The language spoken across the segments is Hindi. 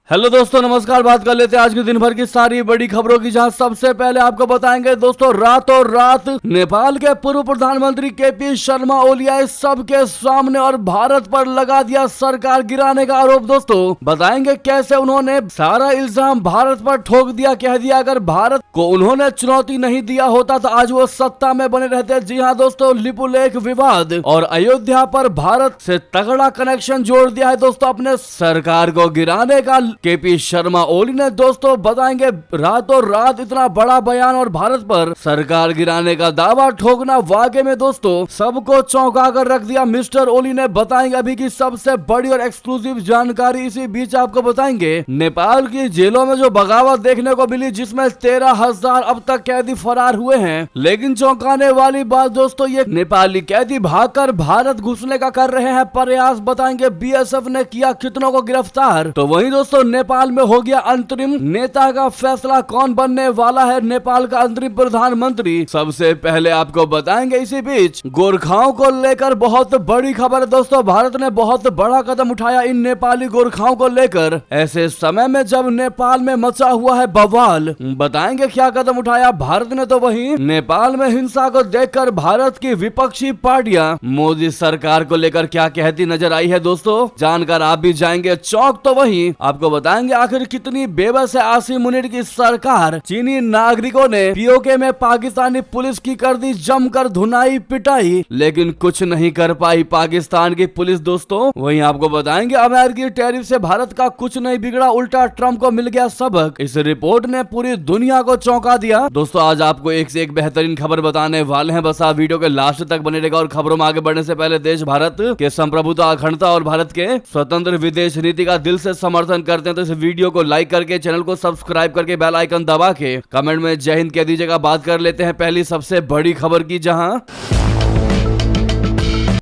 हेलो दोस्तों, नमस्कार। बात कर लेते हैं आज के दिन भर की सारी बड़ी खबरों की, जहां सबसे पहले आपको बताएंगे दोस्तों, रातों रात नेपाल के पूर्व प्रधानमंत्री केपी शर्मा ओली सबके सामने और भारत पर लगा दिया सरकार गिराने का आरोप। दोस्तों बताएंगे कैसे उन्होंने सारा इल्जाम भारत पर ठोक दिया, कह दिया अगर भारत को उन्होंने चुनौती नहीं दिया होता तो आज वो सत्ता में बने रहते। जी हाँ दोस्तों, लिपुलेख विवाद और अयोध्या पर भारत से तगड़ा कनेक्शन जोड़ दिया है दोस्तों अपने सरकार को गिराने का केपी शर्मा ओली ने। दोस्तों बताएंगे रातों रात इतना बड़ा बयान और भारत पर सरकार गिराने का दावा ठोकना वाकई में दोस्तों सबको चौंका कर रख दिया मिस्टर ओली ने। बताएंगे अभी की सबसे बड़ी और एक्सक्लूसिव जानकारी। इसी बीच आपको बताएंगे नेपाल की जेलों में जो बगावत देखने को मिली, जिसमें 13,000 अब तक कैदी फरार हुए हैं। लेकिन चौंकाने वाली बात दोस्तों, ये नेपाली कैदी भागकर भारत घुसने का कर रहे हैं प्रयास। बताएंगे बीएसएफ ने किया कितनों को गिरफ्तार। तो वहीं दोस्तों नेपाल में हो गया अंतरिम नेता का फैसला, कौन बनने वाला है नेपाल का अंतरिम प्रधानमंत्री, सबसे पहले आपको बताएंगे। इसी बीच गोरखाओं को लेकर बहुत बड़ी खबर है दोस्तों, भारत ने बहुत बड़ा कदम उठाया इन नेपाली गोरखाओं को लेकर, ऐसे समय में जब नेपाल में मचा हुआ है बवाल। बताएंगे क्या कदम उठाया भारत ने। तो वहीं नेपाल में हिंसा को देखकर भारत की विपक्षी पार्टियां मोदी सरकार को लेकर क्या कहती नजर आई है दोस्तों, जानकर आप भी जाएंगे चौंक। तो वहीं आपको बताएंगे आखिर कितनी बेबस है आसिम मुनीर की सरकार। चीनी नागरिकों ने पीओके में पाकिस्तानी पुलिस की कर दी जमकर धुनाई पिटाई, लेकिन कुछ नहीं कर पाई पाकिस्तान की पुलिस दोस्तों। वहीं आपको बताएंगे अमेरिकी टैरिफ से भारत का कुछ नहीं बिगड़ा, उल्टा ट्रंप को मिल गया सबक। इस रिपोर्ट ने पूरी दुनिया को चौंका दिया। दोस्तों आज आपको एक से एक बेहतरीन खबर बताने वाले हैं, बस आप वीडियो के लास्ट तक बने रहेगा। और खबरों में आगे बढ़ने से पहले देश भारत के संप्रभुता, अखंडता और भारत के स्वतंत्र विदेश नीति का दिल से समर्थन करते हैं तो इस वीडियो को लाइक करके, चैनल को सब्सक्राइब करके, बेल आइकन दबा के कमेंट में जय हिंद कह दीजिएगा। बात कर लेते हैं पहली सबसे बड़ी खबर की, जहां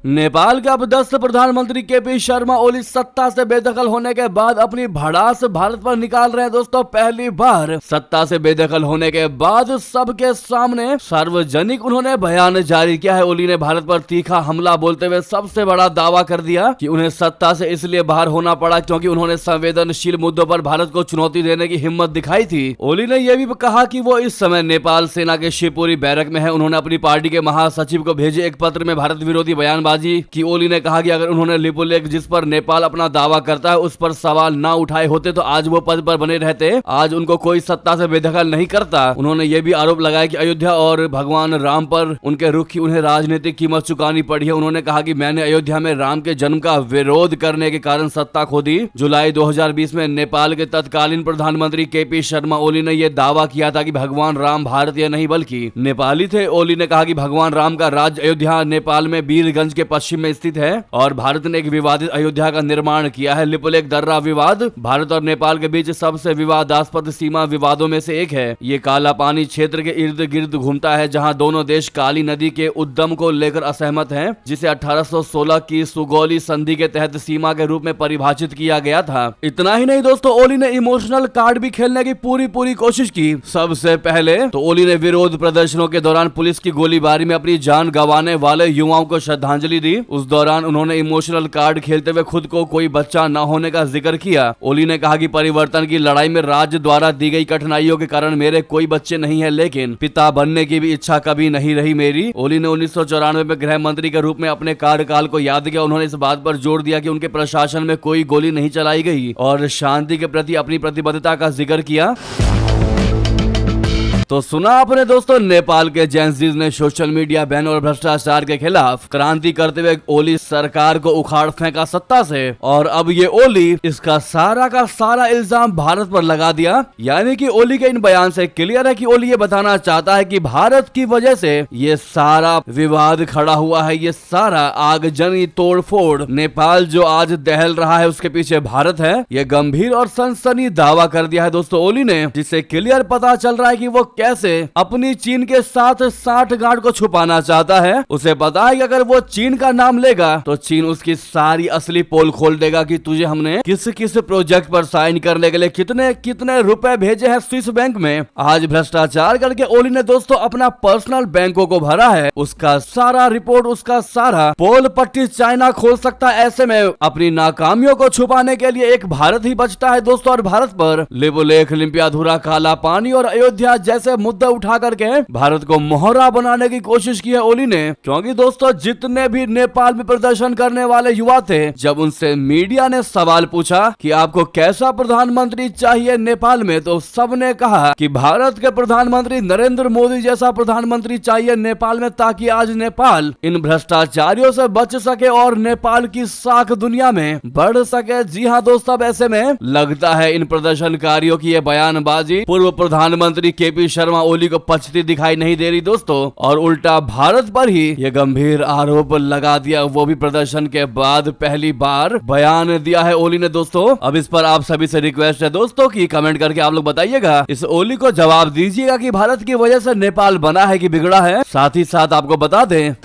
नेपाल के अपदस्थ प्रधानमंत्री केपी शर्मा ओली सत्ता से बेदखल होने के बाद अपनी भड़ास भारत पर निकाल रहे हैं दोस्तों। पहली बार सत्ता से बेदखल होने के बाद सबके सामने सार्वजनिक उन्होंने बयान जारी किया है। ओली ने भारत पर तीखा हमला बोलते हुए सबसे बड़ा दावा कर दिया कि उन्हें सत्ता से इसलिए बाहर होना पड़ा क्योंकि उन्होंने संवेदनशील मुद्दों पर भारत को चुनौती देने की हिम्मत दिखाई थी। ओली ने यह भी कहा कि वो इस समय नेपाल सेना के शिवपुरी बैरक में है। उन्होंने अपनी पार्टी के महासचिव को भेजे एक पत्र में भारत विरोधी बयान कि ओली ने कहा कि अगर उन्होंने लिपुलेख जिस पर नेपाल अपना दावा करता है उस पर सवाल ना उठाए होते तो आज वो पद पर बने रहते। आज उनको कोई सत्ता से बेदखल नहीं करता। उन्होंने ये भी आरोप लगाया कि अयोध्या और भगवान राम पर उनके रुख की उन्हें राजनीतिक कीमत चुकानी पड़ी है। उन्होंने कहा कि मैंने अयोध्या में राम के जन्म का विरोध करने के कारण सत्ता खो दी। जुलाई 2020 में नेपाल के तत्कालीन प्रधानमंत्री केपी शर्मा ओली ने यह दावा किया था कि भगवान राम भारतीय नहीं बल्कि नेपाली थे। ओली ने कहा कि भगवान राम का राज्य अयोध्या नेपाल में वीरगंज के पश्चिम में स्थित है और भारत ने एक विवादित अयोध्या का निर्माण किया है। लिपुलेख दर्रा विवाद भारत और नेपाल के बीच सबसे विवादास्पद सीमा विवादों में से एक है। ये काला पानी क्षेत्र के इर्द गिर्द घूमता है, जहां दोनों देश काली नदी के उद्गम को लेकर असहमत हैं, जिसे 1816 की सुगौली संधि के तहत सीमा के रूप में परिभाषित किया गया था। इतना ही नहीं दोस्तों, ओली ने इमोशनल कार्ड भी खेलने की पूरी कोशिश की। सबसे पहले तो ओली ने विरोध प्रदर्शनों के दौरान पुलिस की गोलीबारी में अपनी जान गंवाने वाले युवाओं को श्रद्धांजलि दी। उस दौरान उन्होंने इमोशनल कार्ड खेलते हुए खुद को कोई बच्चा न होने का जिक्र किया। ओली ने कहा कि परिवर्तन की लड़ाई में राज्य द्वारा दी गई कठिनाइयों के कारण मेरे कोई बच्चे नहीं है, लेकिन पिता बनने की भी इच्छा कभी नहीं रही मेरी। ओली ने 1994 में गृह मंत्री के रूप में अपने कार्यकाल को याद किया। उन्होंने इस बात पर जोर दिया कि उनके प्रशासन में कोई गोली नहीं चलाई गई और शांति के प्रति अपनी प्रतिबद्धता का जिक्र किया। तो सुना आपने दोस्तों, नेपाल के जेंजीज ने सोशल मीडिया बैन और भ्रष्टाचार के खिलाफ क्रांति करते हुए ओली सरकार को उखाड़ फेंका सत्ता से, और अब ये ओली इसका सारा का सारा इल्जाम भारत पर लगा दिया। यानी कि ओली के इन बयान से क्लियर है कि ओली ये बताना चाहता है कि भारत की वजह से ये सारा विवाद खड़ा हुआ है, ये सारा आगजनी तोड़फोड़ नेपाल जो आज दहल रहा है उसके पीछे भारत है। ये गंभीर और सनसनी दावा कर दिया है दोस्तों ओली ने, जिससे क्लियर पता चल रहा है कि वो कैसे अपनी चीन के साथ साठगांठ को छुपाना चाहता है। उसे पता है कि अगर वो चीन का नाम लेगा तो चीन उसकी सारी असली पोल खोल देगा कि तुझे हमने किस किस प्रोजेक्ट पर साइन करने के लिए कितने कितने रुपए भेजे हैं स्विस बैंक में। आज भ्रष्टाचार करके ओली ने दोस्तों अपना पर्सनल बैंकों को भरा है, उसका सारा रिपोर्ट, उसका सारा पोल पट्टी चाइना खोल सकता है। ऐसे में अपनी नाकामियों को छुपाने के लिए एक भारत ही बचता है दोस्तों, और भारत पर लिपुलेख, लिम्पियाधुरा, काला पानी और अयोध्या जैसे मुद्दे उठा करके भारत को मोहरा बनाने की कोशिश की है ओली ने। क्योंकि दोस्तों जितने भी नेपाल में प्रदर्शन करने वाले युवा थे, जब उनसे मीडिया ने सवाल पूछा कि आपको कैसा प्रधानमंत्री चाहिए नेपाल में, तो सबने कहा कि भारत के प्रधानमंत्री नरेंद्र मोदी जैसा प्रधानमंत्री चाहिए नेपाल में, ताकि आज नेपाल इन भ्रष्टाचारियों से बच सके और नेपाल की साख दुनिया में बढ़ सके। जी हाँ दोस्तों, अब ऐसे में लगता है इन प्रदर्शनकारियों की ये बयानबाजी पूर्व प्रधानमंत्री केपी शर्मा ओली को पचती दिखाई नहीं दे रही दोस्तों, और उल्टा भारत पर ही ये गंभीर आरोप लगा दिया, वो भी प्रदर्शन के बाद पहली बार बयान दिया है ओली ने दोस्तों। अब इस पर आप सभी से रिक्वेस्ट है दोस्तों कि कमेंट करके आप लोग बताइएगा, इस ओली को जवाब दीजिएगा कि भारत की वजह से नेपाल बना है कि बिगड़ा है। साथ ही साथ आपको बता दें,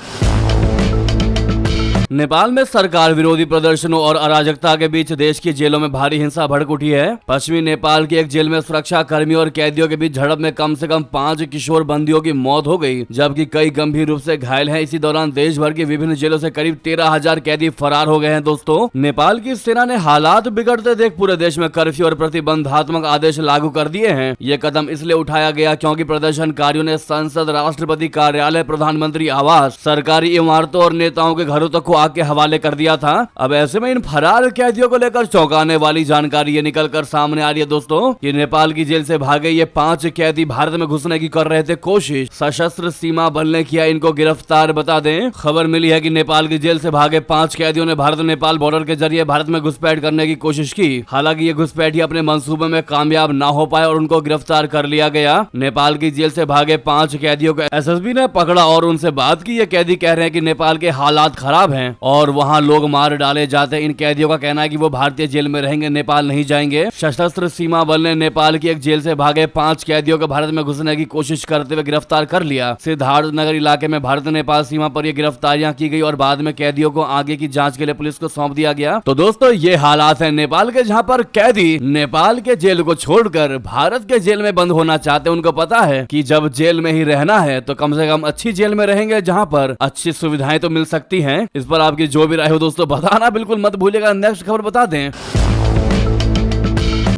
नेपाल में सरकार विरोधी प्रदर्शनों और अराजकता के बीच देश की जेलों में भारी हिंसा भड़क उठी है। पश्चिमी नेपाल की एक जेल में सुरक्षा कर्मियों और कैदियों के बीच झड़प में कम से कम 5 किशोर बंदियों की मौत हो गई, जबकि कई गंभीर रूप से घायल हैं। इसी दौरान देश भर की विभिन्न जेलों से करीब 13,000 कैदी फरार हो गए हैं दोस्तों। नेपाल की सेना ने हालात बिगड़ते देख पूरे देश में कर्फ्यू और प्रतिबंधात्मक आदेश लागू कर दिए हैं। ये कदम इसलिए उठाया गया क्योंकि प्रदर्शनकारियों ने संसद, राष्ट्रपति कार्यालय, प्रधानमंत्री आवास, सरकारी इमारतों और नेताओं के घरों तक आग के हवाले कर दिया था। अब ऐसे में इन फरार कैदियों को लेकर चौंकाने वाली जानकारी ये निकलकर सामने आ रही है दोस्तों कि नेपाल की जेल से भागे ये 5 कैदी भारत में घुसने की कर रहे थे कोशिश। सशस्त्र सीमा बल ने किया इनको गिरफ्तार। बता दें, खबर मिली है कि नेपाल की जेल से भागे 5 कैदियों ने भारत नेपाल बॉर्डर के जरिए भारत में घुसपैठ करने की कोशिश की। हालांकि ये घुसपैठी अपने मंसूबे में कामयाब ना हो पाए और उनको गिरफ्तार कर लिया गया। नेपाल की जेल से भागे 5 कैदियों को एसएसबी ने पकड़ा और उनसे बात की। ये कैदी कह रहे हैं कि नेपाल के हालात खराब हैं और वहां लोग मार डाले जाते हैं। इन कैदियों का कहना है कि वो भारतीय जेल में रहेंगे, नेपाल नहीं जाएंगे। सशस्त्र सीमा बल ने नेपाल की एक जेल से भागे 5 कैदियों को भारत में घुसने की कोशिश करते हुए गिरफ्तार कर लिया। सिद्धार्थ नगर इलाके में भारत नेपाल सीमा पर ये गिरफ्तारियां की गई और बाद में कैदियों को आगे की जांच के लिए पुलिस को सौंप दिया गया। तो दोस्तों ये हालात है नेपाल के, जहां पर कैदी नेपाल के जेल को छोड़कर भारत के जेल में बंद होना चाहते हैं। उनको पता है कि जब जेल में ही रहना है तो कम से कम अच्छी जेल में रहेंगे, जहां पर अच्छी सुविधाएं तो मिल सकती हैं। इस पर आपकी जो भी राय हो दोस्तों बताना बिल्कुल मत भूलिएगा। नेक्स्ट खबर बता दें,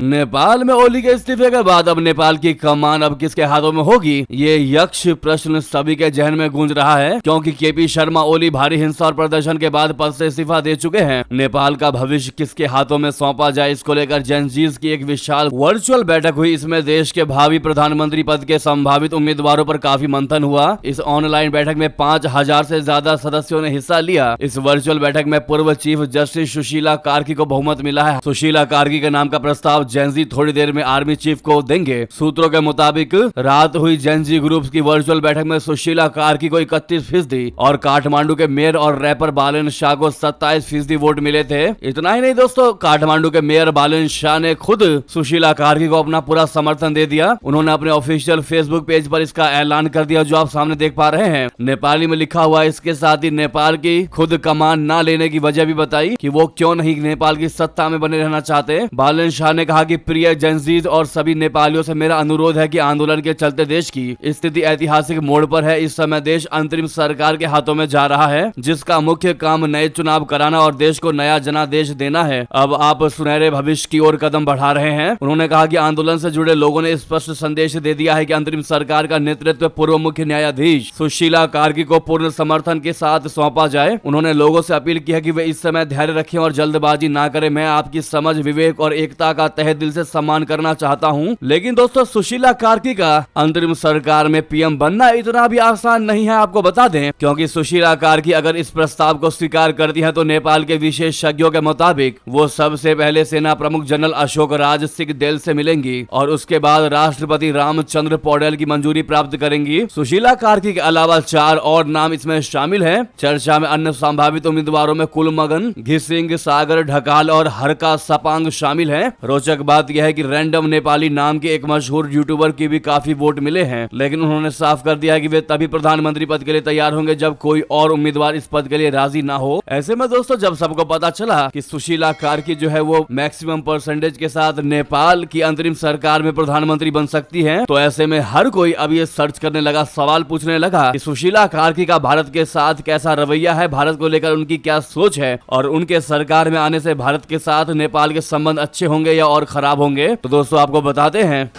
नेपाल में ओली के इस्तीफे के बाद अब नेपाल की कमान अब किसके हाथों में होगी, ये यक्ष प्रश्न सभी के जहन में गूंज रहा है, क्योंकि केपी शर्मा ओली भारी हिंसा और प्रदर्शन के बाद पद से इस्तीफा दे चुके हैं। नेपाल का भविष्य किसके हाथों में सौंपा जाए, इसको लेकर जेनजीज की एक विशाल वर्चुअल बैठक हुई। इसमें देश के भावी प्रधानमंत्री पद के संभावित उम्मीदवारों पर काफी मंथन हुआ। इस ऑनलाइन बैठक में 5,000 से ज्यादा सदस्यों ने हिस्सा लिया। इस वर्चुअल बैठक में पूर्व चीफ जस्टिस सुशीला कार्की को बहुमत मिला है। सुशीला कार्की के नाम का प्रस्ताव जेनजी थोड़ी देर में आर्मी चीफ को देंगे। सूत्रों के मुताबिक रात हुई जेनजी ग्रुप की वर्चुअल बैठक में सुशीला कार्की को 31% और काठमांडू के मेयर और रैपर बालन शाह को 27% वोट मिले थे। इतना ही नहीं दोस्तों, काठमांडू के मेयर बालन शाह ने खुद सुशीला कार्की को अपना पूरा समर्थन दे दिया। उन्होंने अपने ऑफिशियल फेसबुक पेज पर इसका ऐलान कर दिया, जो आप सामने देख पा रहे हैं। नेपाली में लिखा हुआ है। इसके साथ ही नेपाल की खुद कमान न लेने की वजह भी बताई कि वो क्यों नहीं नेपाल की सत्ता में बने रहना चाहते। बालन शाह ने कहा कि प्रिय जेनजीज और सभी नेपालियों से मेरा अनुरोध है कि आंदोलन के चलते देश की स्थिति ऐतिहासिक मोड़ पर है। इस समय देश अंतरिम सरकार के हाथों में जा रहा है, जिसका मुख्य काम नए चुनाव कराना और देश को नया जनादेश देना है। अब आप सुनहरे भविष्य की ओर कदम बढ़ा रहे हैं। उन्होंने कहा कि आंदोलन से जुड़े लोगों ने स्पष्ट संदेश दे दिया है कि अंतरिम सरकार का नेतृत्व पूर्व मुख्य न्यायाधीश सुशीला कार्की को पूर्ण समर्थन के साथ सौंपा जाए। उन्होंने लोगों से अपील की है कि वे इस समय धैर्य रखें और जल्दबाजी ना करें। मैं आपकी समझ, विवेक और एकता का तहे दिल से सम्मान करना चाहता हूं, लेकिन दोस्तों सुशीला कार्की का अंतरिम सरकार में पीएम बनना इतना भी आसान नहीं है, आपको बता दें, क्योंकि सुशीला कार्की अगर इस प्रस्ताव को स्वीकार करती है तो नेपाल के विशेषज्ञों के मुताबिक वो सबसे पहले सेना प्रमुख जनरल अशोक राज सिंहदेल से मिलेंगी और उसके बाद राष्ट्रपति रामचंद्र पौडेल की मंजूरी प्राप्त करेंगी। सुशीला कार्की के अलावा 4 और नाम इसमें शामिल हैं। चर्चा में अन्य संभावित उम्मीदवारों में कुलमगन, घिसिंग, सागर ढकाल और हरका सपांग शामिल हैं। रोचक बात यह है कि रैंडम नेपाली नाम के एक मशहूर यूट्यूबर की भी काफी वोट मिले हैं, लेकिन उन्होंने साफ कर दिया है कि वे तभी प्रधानमंत्री पद के लिए तैयार होंगे जब कोई और उम्मीदवार इस पद के लिए राजी ना हो। ऐसे में दोस्तों जब सबको पता चला कि सुशीला कार्की जो है वो मैक्सिमम परसेंटेज के साथ नेपाल की अंतरिम सरकार में प्रधानमंत्री बन सकती है, तो ऐसे में हर कोई अब ये सर्च करने लगा, सवाल पूछने लगा कि सुशीला कार्की का भारत के साथ कैसा रवैया है, भारत को लेकर उनकी क्या सोच है और उनके सरकार में आने से भारत के साथ नेपाल के संबंध अच्छे होंगे या और खराब होंगे। तो दोस्तों आपको बताते हैं,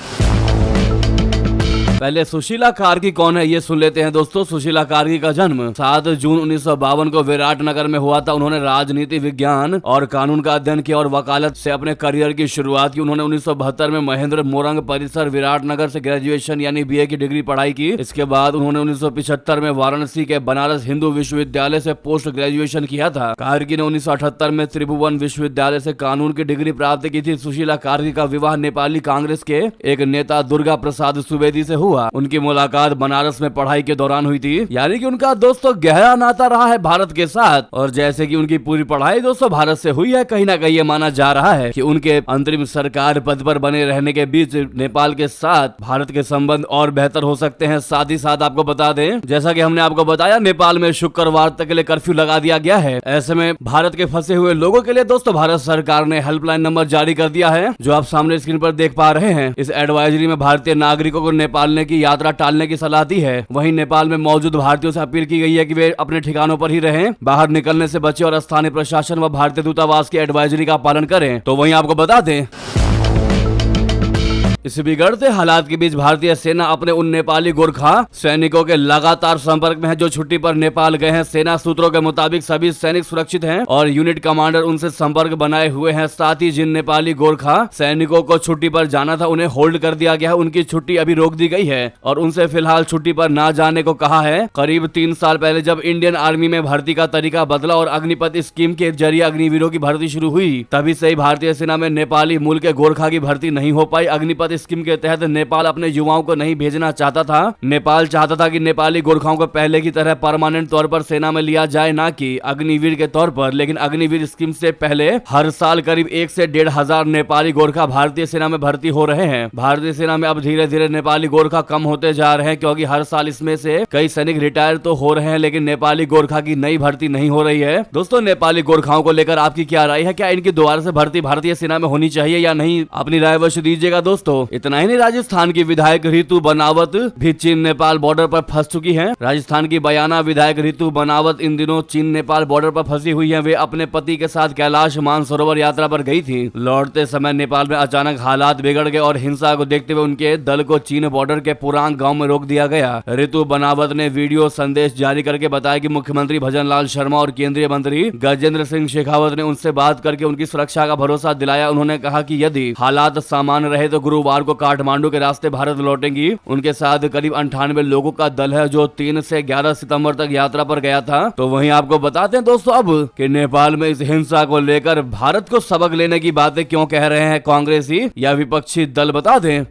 पहले सुशीला कार्की कौन है ये सुन लेते हैं। दोस्तों सुशीला कार्की का जन्म 7 जून 1952 को विराटनगर में हुआ था। उन्होंने राजनीति विज्ञान और कानून का अध्ययन किया और वकालत से अपने करियर की शुरुआत की। उन्होंने 1972 में महेंद्र मोरंग परिसर विराटनगर से ग्रेजुएशन यानी बीए की डिग्री पढ़ाई की। इसके बाद उन्होंने 1975 में वाराणसी के बनारस हिंदू विश्वविद्यालय से पोस्ट ग्रेजुएशन किया था। कार्की ने 1978 में त्रिभुवन विश्वविद्यालय से कानून की डिग्री प्राप्त की थी। सुशीला कार्की का विवाह नेपाली कांग्रेस के एक नेता दुर्गा प्रसाद सुवेदी से हुआ। उनकी मुलाकात बनारस में पढ़ाई के दौरान हुई थी, यानी कि उनका दोस्तों गहरा नाता रहा है भारत के साथ। और जैसे कि उनकी पूरी पढ़ाई दोस्तों भारत से हुई है, कहीं ना कहीं ये माना जा रहा है कि उनके अंतरिम सरकार पद पर बने रहने के बीच नेपाल के साथ भारत के संबंध और बेहतर हो सकते हैं। साथ ही साथ आपको बता दें, जैसा कि हमने आपको बताया, नेपाल में शुक्रवार तक के लिए कर्फ्यू लगा दिया गया है। ऐसे में भारत के फंसे हुए लोगों के लिए दोस्तों भारत सरकार ने हेल्पलाइन नंबर जारी कर दिया है, जो आप सामने स्क्रीन पर देख पा रहे हैं। इस एडवाइजरी में भारतीय नागरिकों को नेपाल की यात्रा टालने की सलाह दी है। वहीं नेपाल में मौजूद भारतीयों से अपील की गई है कि वे अपने ठिकानों पर ही रहें, बाहर निकलने से बचें और स्थानीय प्रशासन व भारतीय दूतावास की एडवाइजरी का पालन करें। तो वहीं आपको बता दें, इस बिगड़ते हालात के बीच भारतीय सेना अपने उन नेपाली गोरखा सैनिकों के लगातार संपर्क में है जो छुट्टी पर नेपाल गए हैं। सेना सूत्रों के मुताबिक सभी सैनिक सुरक्षित हैं और यूनिट कमांडर उनसे संपर्क बनाए हुए हैं। साथ ही जिन नेपाली गोरखा सैनिकों को छुट्टी पर जाना था उन्हें होल्ड कर दिया गया है, उनकी छुट्टी अभी रोक दी गई है और उनसे फिलहाल छुट्टी पर ना जाने को कहा है। करीब 3 साल पहले जब इंडियन आर्मी में भर्ती का तरीका बदला और अग्निपथ स्कीम के जरिए अग्निवीरों की भर्ती शुरू हुई, तभी से ही भारतीय सेना में नेपाली मूल के गोरखा की भर्ती नहीं हो पाई। अग्निपथ स्कीम के तहत नेपाल अपने युवाओं को नहीं भेजना चाहता था। नेपाल चाहता था कि नेपाली गोरखाओं को पहले की तरह परमानेंट तौर पर सेना में लिया जाए, ना कि अग्निवीर के तौर पर। लेकिन अग्निवीर स्कीम से पहले हर साल करीब 1 से 1.5 हजार नेपाली गोरखा भारतीय सेना में भर्ती हो रहे हैं। भारतीय सेना में अब धीरे धीरे नेपाली गोरखा कम होते जा रहे हैं, क्योंकि हर साल इसमें से कई सैनिक रिटायर तो हो रहे हैं, लेकिन नेपाली गोरखा की नई भर्ती नहीं हो रही है। दोस्तों नेपाली गोरखाओं को लेकर आपकी क्या राय है? क्या इनकी दोबारा से भर्ती भारतीय सेना में होनी चाहिए या नहीं? अपनी राय अवश्य दीजिएगा। दोस्तों इतना ही नहीं, राजस्थान की विधायक रितु बनावत भी चीन नेपाल बॉर्डर पर फंस चुकी हैं। राजस्थान की बयाना विधायक रितु बनावत इन दिनों चीन नेपाल बॉर्डर पर फंसी हुई हैं। वे अपने पति के साथ कैलाश मानसरोवर यात्रा पर गई थी। लौटते समय नेपाल में अचानक हालात बिगड़ गए और हिंसा को देखते हुए उनके दल को चीन बॉर्डर के पुरांग गांव में रोक दिया गया। रितु बनावत ने वीडियो संदेश जारी करके बताया कि मुख्यमंत्री भजन लाल शर्मा और केंद्रीय मंत्री गजेंद्र सिंह शेखावत ने उनसे बात करके उनकी सुरक्षा का भरोसा दिलाया। उन्होंने कहा कि यदि हालात सामान्य रहे तो गुरुवार को काठमांडू के रास्ते भारत लौटेंगी। उनके साथ करीब 98 लोगों का दल है जो 3 से 11 सितंबर तक यात्रा पर गया था। तो वहीं आपको बताते हैं दोस्तों अब कि नेपाल में इस हिंसा को लेकर भारत को सबक लेने की बातें क्यों कह रहे हैं कांग्रेसी या विपक्षी दल, बता दें।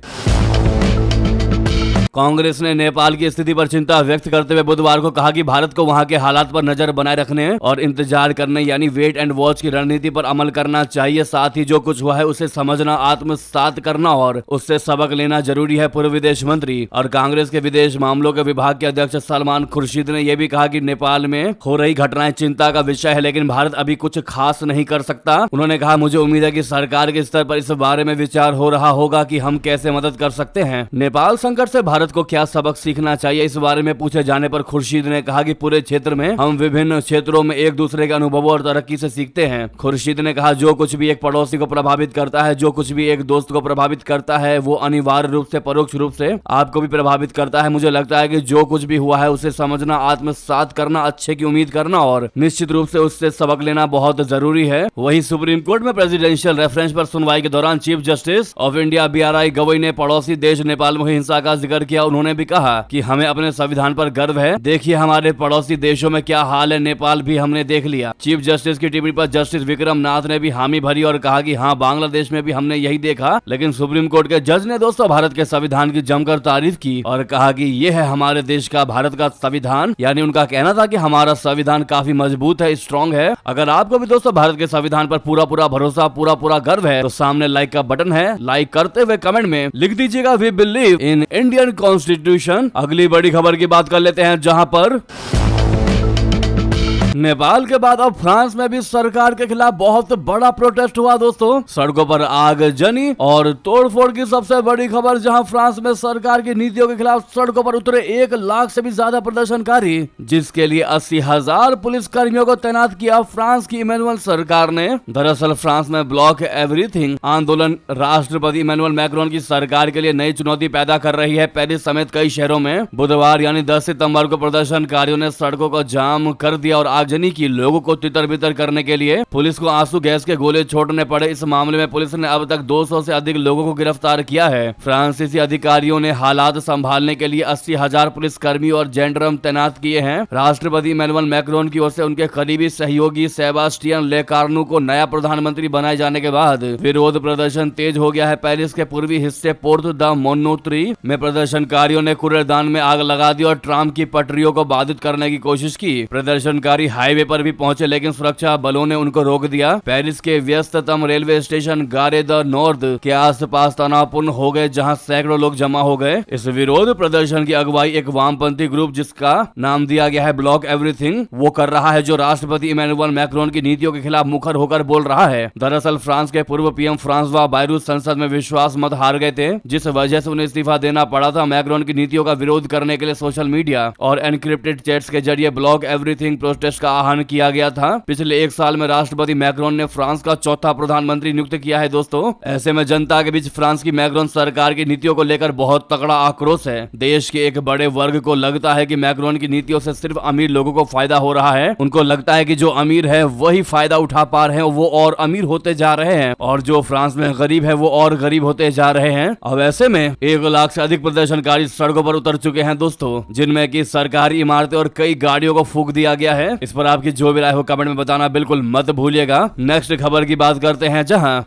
कांग्रेस ने नेपाल की स्थिति पर चिंता व्यक्त करते हुए बुधवार को कहा कि भारत को वहां के हालात पर नजर बनाए रखने और इंतजार करने यानी वेट एंड वॉच की रणनीति पर अमल करना चाहिए। साथ ही जो कुछ हुआ है उसे समझना, आत्मसात करना और उससे सबक लेना जरूरी है। पूर्व विदेश मंत्री और कांग्रेस के विदेश मामलों के विभाग के अध्यक्ष सलमान खुर्शीद ने यह भी कहा कि नेपाल में हो रही घटनाएं चिंता का विषय है, लेकिन भारत अभी कुछ खास नहीं कर सकता। उन्होंने कहा, मुझे उम्मीद है कि सरकार के स्तर पर इस बारे में विचार हो रहा होगा कि हम कैसे मदद कर सकते हैं। नेपाल संकट से भारत को क्या सबक सीखना चाहिए, इस बारे में पूछे जाने पर खुर्शीद ने कहा कि पूरे क्षेत्र में हम विभिन्न क्षेत्रों में एक दूसरे के अनुभवों और तरक्की से सीखते हैं। खुर्शीद ने कहा, जो कुछ भी एक पड़ोसी को प्रभावित करता है, जो कुछ भी एक दोस्त को प्रभावित करता है, वो अनिवार्य रूप से परोक्ष रूप से आपको भी प्रभावित करता है। मुझे लगता है कि जो कुछ भी हुआ है उसे समझना, आत्मसात करना, अच्छे की उम्मीद करना और निश्चित रूप से उससे सबक लेना बहुत जरूरी है। वही सुप्रीम कोर्ट में प्रेसिडेंशियल रेफरेंस पर सुनवाई के दौरान chief justice of India BRI Gavai ने पड़ोसी देश नेपाल में हुई हिंसा का जिक्र किया। उन्होंने भी कहा कि हमें अपने संविधान पर गर्व है, देखिए हमारे पड़ोसी देशों में क्या हाल है, नेपाल भी हमने देख लिया। चीफ जस्टिस की टिप्पणी पर जस्टिस विक्रम नाथ ने भी हामी भरी और कहा कि हाँ, बांग्लादेश में भी हमने यही देखा। लेकिन सुप्रीम कोर्ट के जज ने दोस्तों भारत के संविधान की जमकर तारीफ की और कहा कि ये है हमारे देश का, भारत का संविधान। यानी उनका कहना था कि हमारा संविधान काफी मजबूत है, स्ट्रॉन्ग है। अगर आपको भी दोस्तों भारत के संविधान पर पूरा भरोसा, पूरा गर्व है, तो सामने लाइक का बटन है, लाइक करते हुए कमेंट में लिख दीजिएगा we believe in Indian constitution. अगली बड़ी खबर की बात कर लेते हैं, जहां पर नेपाल के बाद अब फ्रांस में भी सरकार के खिलाफ बहुत बड़ा प्रोटेस्ट हुआ दोस्तों। सड़कों पर आगजनी और तोड़फोड़ की सबसे बड़ी खबर, जहां फ्रांस में सरकार की नीतियों के खिलाफ सड़कों पर उतरे 1 लाख से भी ज्यादा प्रदर्शनकारी, जिसके लिए 80,000 पुलिस कर्मियों को तैनात किया फ्रांस की इमैनुअल सरकार ने। दरअसल फ्रांस में ब्लॉक एवरीथिंग आंदोलन राष्ट्रपति इमैनुअल मैक्रोन की सरकार के लिए नई चुनौती पैदा कर रही है। पेरिस समेत कई शहरों में बुधवार यानी 10 सितंबर को प्रदर्शनकारियों ने सड़कों को जाम कर दिया और आगजनी की। लोगों को तितर बितर करने के लिए पुलिस को आंसू गैस के गोले छोड़ने पड़े। इस मामले में पुलिस ने अब तक 200 से अधिक लोगों को गिरफ्तार किया है। फ्रांसीसी अधिकारियों ने हालात संभालने के लिए 80,000 पुलिस कर्मी और जेंडरम तैनात किए हैं। राष्ट्रपति इमैनुअल मैक्रोन की ओर से उनके करीबी सहयोगी सेबास्टियन लेकार्नू को नया प्रधानमंत्री बनाए जाने के बाद विरोध प्रदर्शन तेज हो गया है। पेरिस के पूर्वी हिस्से पोर्ट द मोनोत्री में प्रदर्शनकारियों ने कूड़ेदान में आग लगा दी और ट्राम की पटरियों को बाधित करने की कोशिश की। प्रदर्शनकारी हाईवे पर भी पहुंचे, लेकिन सुरक्षा बलों ने उनको रोक दिया। पेरिस के व्यस्ततम रेलवे स्टेशन गारे द नॉर्द के आसपास तनावपूर्ण हो गए, जहां सैकड़ों लोग जमा हो गए। इस विरोध प्रदर्शन की अगुवाई एक वामपंथी ग्रुप, जिसका नाम दिया गया है ब्लॉक एवरीथिंग, वो कर रहा है, जो राष्ट्रपति इमैनुअल मैक्रोन की नीतियों के खिलाफ मुखर होकर बोल रहा है। दरअसल फ्रांस के पूर्व पीएम फ्रांसवा बायरू संसद में विश्वास मत हार गए थे, जिस वजह से उन्हें इस्तीफा देना पड़ा था। मैक्रोन की नीतियों का विरोध करने के लिए सोशल मीडिया और एनक्रिप्टेड चैट्स के जरिए ब्लॉक एवरीथिंग प्रोटेस्ट का आह्वान किया गया था। पिछले 1 साल में राष्ट्रपति मैक्रोन ने फ्रांस का 4था प्रधानमंत्री नियुक्त किया है दोस्तों। ऐसे में जनता के बीच फ्रांस की मैक्रोन सरकार की नीतियों को लेकर बहुत तगड़ा आक्रोश है। देश के एक बड़े वर्ग को लगता है कि मैक्रोन की नीतियों से सिर्फ अमीर लोगों को फायदा हो रहा है। उनको लगता है कि जो अमीर है वही फायदा उठा पा रहे हैं, वो और अमीर होते जा रहे हैं, और जो फ्रांस में गरीब है वो और गरीब होते जा रहे हैं। अब ऐसे में 1 लाख से अधिक प्रदर्शनकारी सड़कों पर उतर चुके हैं दोस्तों, जिनमें की सरकारी इमारतें और कई गाड़ियों को फूंक दिया गया है। इस पर आपकी जो भी राय हो कमेंट में बताना बिल्कुल मत भूलिएगा। नेक्स्ट खबर की बात करते हैं, जहां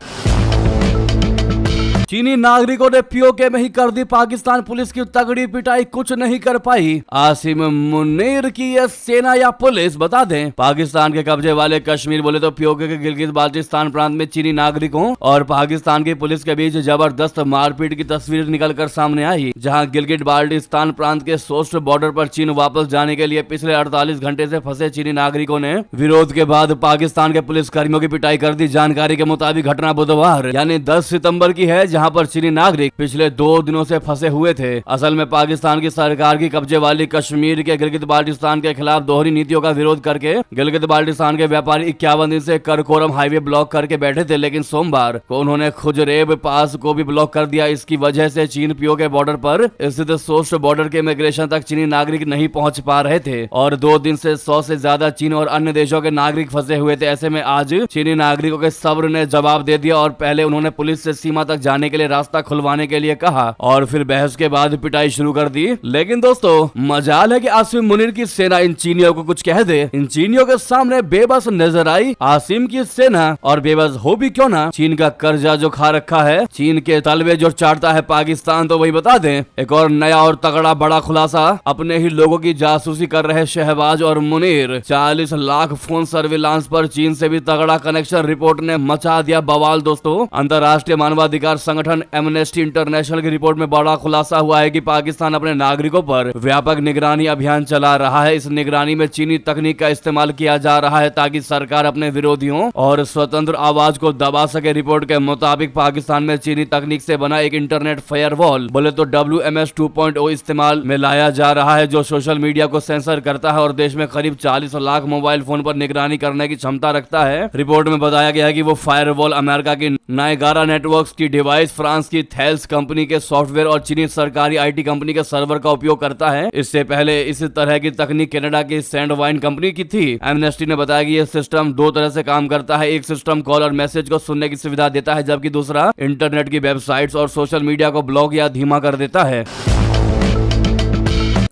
चीनी नागरिकों ने पीओके में ही कर दी पाकिस्तान पुलिस की तगड़ी पिटाई, कुछ नहीं कर पाई आसिम मुनीर की ये सेना या पुलिस। बता दें, पाकिस्तान के कब्जे वाले कश्मीर बोले तो पीओके के गिलगित बाल्टिस्तान प्रांत में चीनी नागरिकों और पाकिस्तान की पुलिस के बीच जबरदस्त मारपीट की तस्वीर निकलकर सामने आई, जहां गिलगित बाल्टिस्तान प्रांत के सोस्ट बॉर्डर पर चीन वापस जाने के लिए पिछले 48 घंटे से फंसे चीनी नागरिकों ने विरोध के बाद पाकिस्तान के पुलिस कर्मियों की पिटाई कर दी। जानकारी के मुताबिक घटना बुधवार यानी 10 सितंबर की है, जहां पर चीनी नागरिक पिछले 2 दिनों से फंसे हुए थे। असल में पाकिस्तान की सरकार की कब्जे वाली कश्मीर के गिलगित बाल्टिस्तान के खिलाफ दोहरी नीतियों का विरोध करके गिलगित बाल्टिस्तान के व्यापारी 51 दिन से करकोरम हाईवे ब्लॉक करके बैठे थे, लेकिन सोमवार को उन्होंने खुजरेब पास को भी ब्लॉक कर दिया। इसकी वजह से चीन पीओके बॉर्डर पर स्थित सोस्ट बॉर्डर के इमिग्रेशन तक चीनी नागरिक नहीं पहुंच पा रहे थे और 2 दिन से 100 से ज्यादा चीन और अन्य देशों के नागरिक फंसे हुए थे। ऐसे में आज चीनी नागरिकों के सब्र ने जवाब दे दिया और पहले उन्होंने पुलिस से सीमा तक जाने के लिए रास्ता खुलवाने के लिए कहा और फिर बहस के बाद पिटाई शुरू कर दी। लेकिन दोस्तों मजाल है कि आसिम मुनीर की सेना इन चीनियों को कुछ कह दे। इन चीनियों के सामने बेबस नजर आई आसिम की सेना, और बेबस हो भी क्यों ना, चीन का कर्जा जो खा रखा है, चीन के तलवे जो चाटता है पाकिस्तान, तो वही बता दें एक और नया और तगड़ा बड़ा खुलासा। अपने ही लोगों की जासूसी कर रहे शहबाज और मुनीर 40 लाख फोन सर्विलांस पर चीन से भी तगड़ा कनेक्शन। रिपोर्ट ने मचा दिया बवाल दोस्तों। अंतर्राष्ट्रीय मानवाधिकार संगठन एमनेस्टी इंटरनेशनल की रिपोर्ट में बड़ा खुलासा हुआ है कि पाकिस्तान अपने नागरिकों पर व्यापक निगरानी अभियान चला रहा है। इस निगरानी में चीनी तकनीक का इस्तेमाल किया जा रहा है ताकि सरकार अपने विरोधियों और स्वतंत्र आवाज को दबा सके। रिपोर्ट के मुताबिक पाकिस्तान में चीनी तकनीक से बना एक इंटरनेट फायरवॉल बोले तो WMS 2.0 इस्तेमाल में लाया जा रहा है, जो सोशल मीडिया को सेंसर करता है और देश में करीब 40 लाख मोबाइल फोन पर निगरानी करने की क्षमता रखता है। रिपोर्ट में बताया गया है कि वो फायरवॉल अमेरिका की नायगारा नेटवर्क्स की डिवाइस, फ्रांस की थेल्स कंपनी के सॉफ्टवेयर और चीनी सरकारी IT कंपनी के सर्वर का उपयोग करता है। इससे पहले इस तरह की तकनीक कनाडा की सैंडवाइन कंपनी की थी। एमनेस्टी ने बताया कि यह सिस्टम 2 तरह से काम करता है। एक सिस्टम कॉल और मैसेज को सुनने की सुविधा देता है, जबकि दूसरा इंटरनेट की वेबसाइट्स और सोशल मीडिया को ब्लॉक या धीमा कर देता है।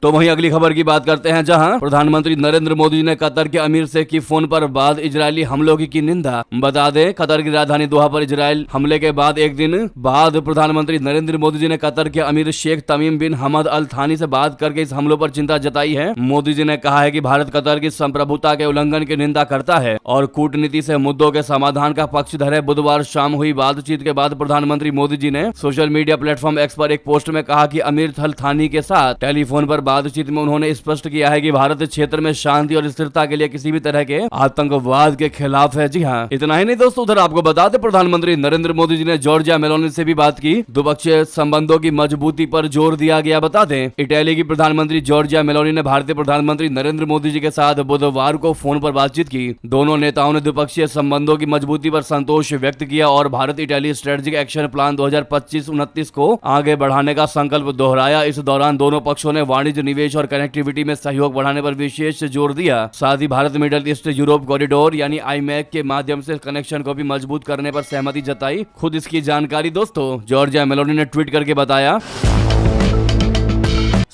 तो वहीं अगली खबर की बात करते हैं, जहां प्रधानमंत्री नरेंद्र मोदी ने कतर के अमीर से की फोन पर बाद इजरायली हमलों की निंदा। बता दें, कतर की राजधानी दोहा पर इजरायल हमले के बाद एक दिन बाद प्रधानमंत्री नरेंद्र मोदी जी ने कतर के अमीर शेख तमीम बिन हमद अल थानी से बात करके इस हमलों पर चिंता जताई है। मोदी जी ने कहा है कि भारत कतर की संप्रभुता के उल्लंघन की निंदा करता है और कूटनीति से मुद्दों के समाधान का पक्षधर है। बुधवार शाम हुई बातचीत के बाद प्रधानमंत्री मोदी जी ने सोशल मीडिया प्लेटफॉर्म एक्स पर एक पोस्ट में कहा कि अमीर अल थानी के साथ टेलीफोन पर बातचीत में उन्होंने स्पष्ट किया है कि भारत क्षेत्र में शांति और स्थिरता के लिए किसी भी तरह के आतंकवाद के खिलाफ है। जी हाँ, इतना ही नहीं दोस्तों, उधर आपको बता दें प्रधानमंत्री नरेंद्र मोदी जी ने जॉर्जिया मेलोनी से भी बात की। द्विपक्षीय संबंधों की मजबूती पर जोर दिया गया। बता दें, इटली की प्रधानमंत्री जॉर्जिया मेलोनी ने भारतीय प्रधानमंत्री नरेंद्र मोदी जी के साथ बुधवार को फोन पर बातचीत की। दोनों नेताओं ने द्विपक्षीय संबंधों की मजबूती पर संतोष व्यक्त किया और Bharat Italy strategic action plan 2025-29 को आगे बढ़ाने का संकल्प दोहराया। इस दौरान दोनों पक्षों ने वाणिज्य, निवेश और कनेक्टिविटी में सहयोग बढ़ाने पर विशेष जोर दिया। साथ ही Bharat middle east Europe corridor यानी IMEC के माध्यम से कनेक्शन को भी मजबूत करने पर सहमति जताई। खुद इसकी जानकारी दोस्तों जॉर्जिया मेलोनी ने ट्वीट करके बताया।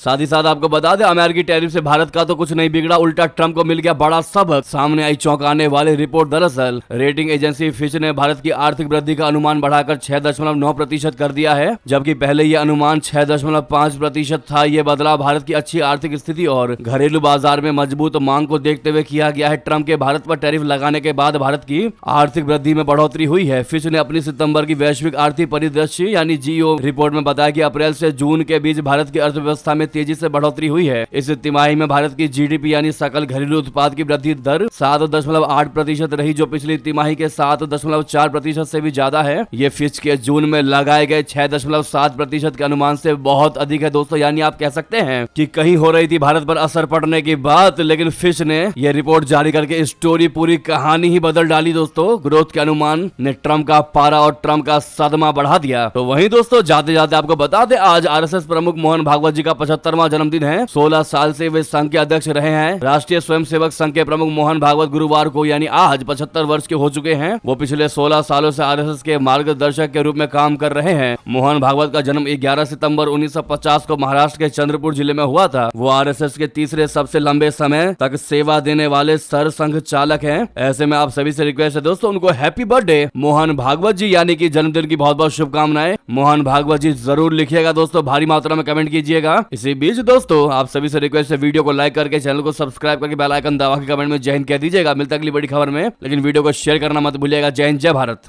साथ ही साथ आपको बता दें, अमेरिकी टैरिफ से भारत का तो कुछ नहीं बिगड़ा, उल्टा ट्रंप को मिल गया बड़ा सबक। सामने आई चौंकाने वाली रिपोर्ट। दरअसल रेटिंग एजेंसी फिच ने भारत की आर्थिक वृद्धि का अनुमान बढ़ाकर 6.9% कर दिया है, जबकि पहले यह अनुमान 6.5% था। यह बदलाव भारत की अच्छी आर्थिक स्थिति और घरेलू बाजार में मजबूत मांग को देखते हुए किया गया है। ट्रंप के भारत पर टैरिफ लगाने के बाद भारत की आर्थिक वृद्धि में बढ़ोतरी हुई है। फिच ने अपनी सितंबर की वैश्विक आर्थिक परिदृश्य यानी GO रिपोर्ट में बताया कि अप्रैल से जून के बीच भारत की अर्थव्यवस्था में तेजी से बढ़ोतरी हुई है। इस तिमाही में भारत की GDP यानी सकल घरेलू उत्पाद की वृद्धि दर 7.8% रही, जो पिछली तिमाही के 7.4% से भी ज्यादा है। ये फिच के जून में लगाए गए 6.7% के अनुमान से बहुत अधिक है दोस्तों। यानी आप कह सकते हैं कि कहीं हो रही थी भारत पर असर पड़ने की बात, लेकिन फिच ने यह रिपोर्ट जारी करके स्टोरी पूरी कहानी ही बदल डाली दोस्तों। ग्रोथ के अनुमान ने ट्रंप का पारा और ट्रंप का सदमा बढ़ा दिया। तो वहीं दोस्तों जाते जाते आपको बता दें, आज RSS प्रमुख मोहन भागवत जी का 75वां जन्मदिन है। 16 साल से वे संघ के अध्यक्ष रहे हैं। राष्ट्रीय स्वयंसेवक संघ के प्रमुख मोहन भागवत गुरुवार को यानी आज 75 वर्ष के हो चुके हैं। वो पिछले 16 सालों से RSS के मार्गदर्शक के रूप में काम कर रहे हैं। मोहन भागवत का जन्म 11 सितंबर 1950 को महाराष्ट्र के चंद्रपुर जिले में हुआ था। वो RSS के तीसरे सबसे लंबे समय तक सेवा देने वाले सर संघ चालक हैं। ऐसे में आप सभी से रिक्वेस्ट है दोस्तों, उनको हैप्पी बर्थडे मोहन भागवत जी यानी कि जन्मदिन की बहुत बहुत शुभकामनाएं। मोहन भागवत जी जरूर लिखिएगा दोस्तों, भारी मात्रा में कमेंट कीजिएगा। इसी बीच दोस्तों आप सभी से रिक्वेस्ट है, वीडियो को लाइक करके चैनल को सब्सक्राइब करके बेल आइकन दबा के कमेंट में जय हिंद कह दीजिएगा। मिलता है अगली बड़ी खबर में, लेकिन वीडियो को शेयर करना मत भूलिएगा। जय हिंद, जय भारत।